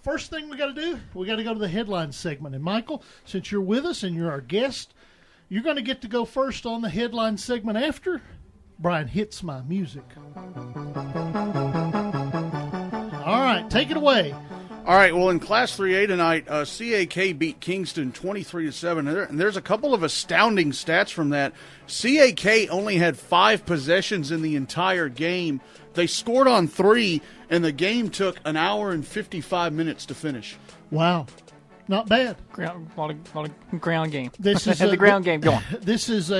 first thing we got to do, we got to go to the headlines segment. And Michael, since you're with us and you're our guest, you're going to get to go first on the headlines segment after Brian hits my music. All right, take it away. All right, well, in Class 3A tonight, CAK beat Kingston 23-7. And there's a couple of astounding stats from that. CAK only had 5 possessions in the entire game. They scored on 3, and the game took an hour and 55 minutes to finish. Wow. Not bad. A lot of ground game. This is the ground game going. This is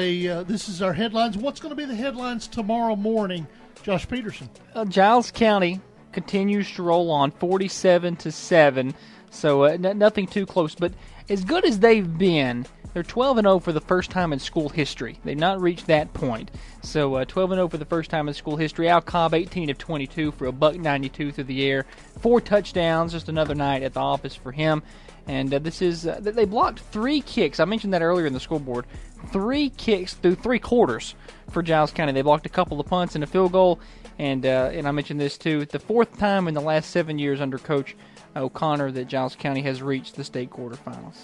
our headlines. What's going to be the headlines tomorrow morning, Josh Peterson? Giles County continues to roll on 47-7, so nothing too close. But as good as they've been, they're 12-0 for the first time in school history. They've not reached that point. So 12-0 for the first time in school history. Al Cobb, 18 of 22 for $192 through the air. 4 touchdowns, just another night at the office for him. And they blocked 3 kicks. I mentioned that earlier in the scoreboard. 3 kicks through 3 quarters for Giles County. They blocked a couple of punts and a field goal. And I mentioned this too, the 4th time in the last 7 years under Coach O'Connor that Giles County has reached the state quarterfinals.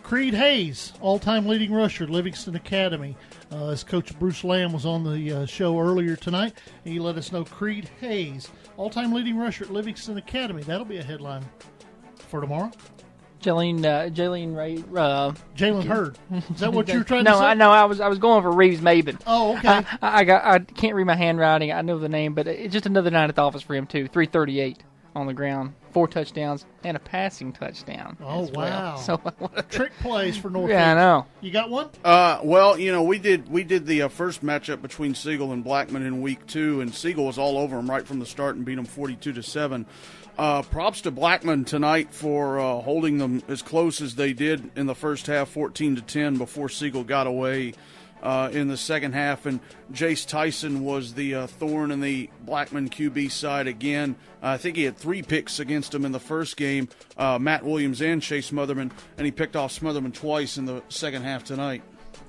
Creed Hayes, all-time leading rusher at Livingston Academy. As Coach Bruce Lamb was on the show earlier tonight, he let us know Creed Hayes, all-time leading rusher at Livingston Academy. That'll be a headline for tomorrow. Jalen Hurd. Is that what you were trying to say? No, I was going for Reeves Maben. Oh, okay. I can't read my handwriting. I know the name, but it's just another night at the office for him too. 338 on the ground, 4 touchdowns, and a passing touchdown. Oh, wow! Well. So trick plays for North. Yeah, I know. You got one? Well, we did the first matchup between Siegel and Blackman in week 2, and Siegel was all over them right from the start and beat them 42-7. Props to Blackman tonight for holding them as close as they did in the first half, 14-10, before Siegel got away in the second half. And Jace Tyson was the thorn in the Blackman QB side again. I think he had 3 picks against him in the first game, Matt Williams and Chase Smotherman, and he picked off Smotherman twice in the second half tonight.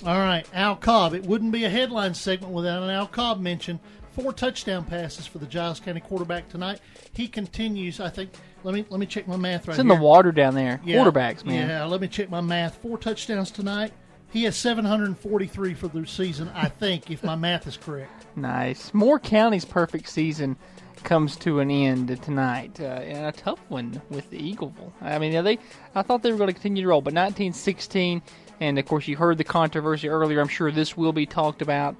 All right, Al Cobb. It wouldn't be a headline segment without an Al Cobb mention. 4 touchdown passes for the Giles County quarterback tonight. He continues, I think, let me check my math right here. It's in the water down there. Yeah, quarterbacks, man. Yeah, let me check my math. 4 touchdowns tonight. He has 743 for the season, I think, if my math is correct. Nice. Moore County's perfect season comes to an end tonight. And a tough one with the Eagleville. I mean, I thought they were going to continue to roll, but 19-16, and, of course, you heard the controversy earlier. I'm sure this will be talked about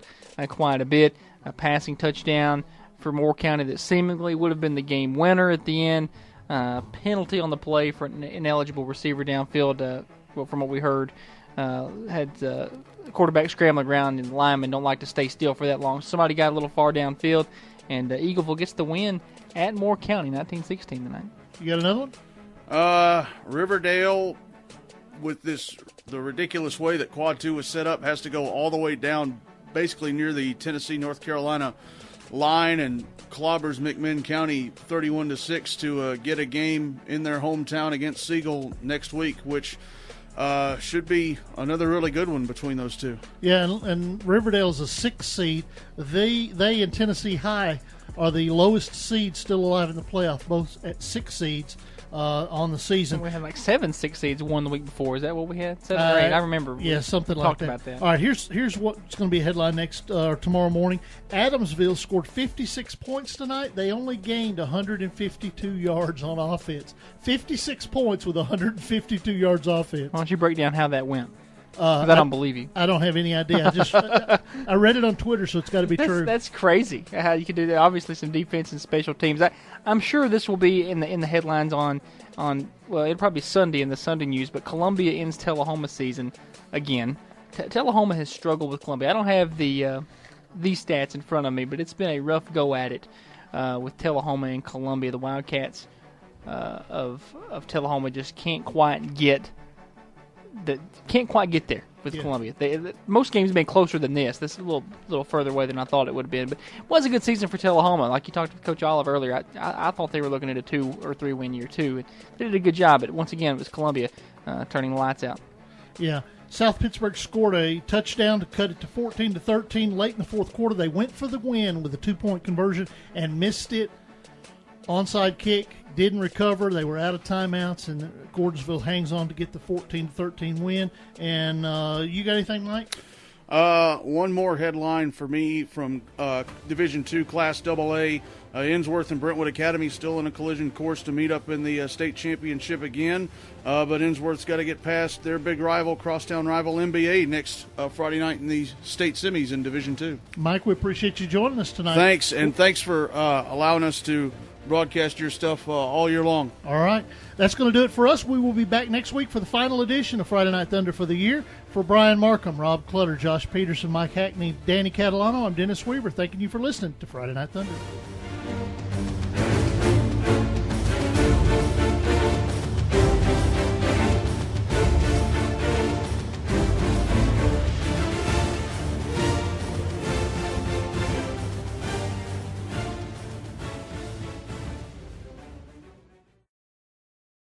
quite a bit. A passing touchdown for Moore County that seemingly would have been the game winner at the end. Penalty on the play for an ineligible receiver downfield, from what we heard. Had the quarterback scrambling around, and the linemen don't like to stay still for that long. Somebody got a little far downfield, and Eagleville gets the win at Moore County, 19-16 tonight. You got another one? Riverdale, with the ridiculous way that Quad 2 was set up, has to go all the way down basically near the Tennessee-North Carolina line, and clobbers McMinn County 31-6 to get a game in their hometown against Siegel next week, which should be another really good one between those two. Yeah, and Riverdale's a 6th seed. They and Tennessee High are the lowest seeds still alive in the playoff, both at 6 seeds on the season. We had like 7 6 seeds won the week before. Is that what we had? 7 or 8? I remember. Yeah, something like that. About that. All right, here's what's going to be a headline next tomorrow morning. Adamsville scored 56 points tonight. They only gained 152 yards on offense. 56 points with 152 yards offense. Why don't you break down how that went? I don't believe you. I don't have any idea. I read it on Twitter, so it's got to be true. That's crazy how you can do that. Obviously, some defense and special teams. I'm sure this will be in the headlines on well, it'll probably be Sunday in the Sunday news. But Columbia ends Tullahoma season again. Tullahoma has struggled with Columbia. I don't have these stats in front of me, but it's been a rough go at it with Tullahoma and Columbia. The Wildcats of Tullahoma just can't quite get there with Columbia. Most games have been closer than this. This is a little further away than I thought it would have been. But it was a good season for Tullahoma. Like you talked to Coach Olive earlier, I thought they were looking at a 2 or 3 win year too. They did a good job, but once again, it was Columbia turning the lights out. Yeah. South Pittsburgh scored a touchdown to cut it to 14-13 late in the fourth quarter. They went for the win with a 2-point conversion and missed it. onside kick, didn't recover. They were out of timeouts, and Gordonsville hangs on to get the 14-13 win. And you got anything, Mike? One more headline for me from Division II Class AA. Innsworth and Brentwood Academy still in a collision course to meet up in the state championship again. But Innsworth's got to get past their big rival, crosstown rival NBA, next Friday night in the state semis in Division II. Mike, we appreciate you joining us tonight. Thanks, and thanks for allowing us to broadcast your stuff all year long. All right. That's going to do it for us. We will be back next week for the final edition of Friday Night Thunder for the year. For Brian Markham, Rob Clutter, Josh Peterson, Mike Hackney, Danny Catalano, I'm Dennis Weaver. Thanking you for listening to Friday Night Thunder.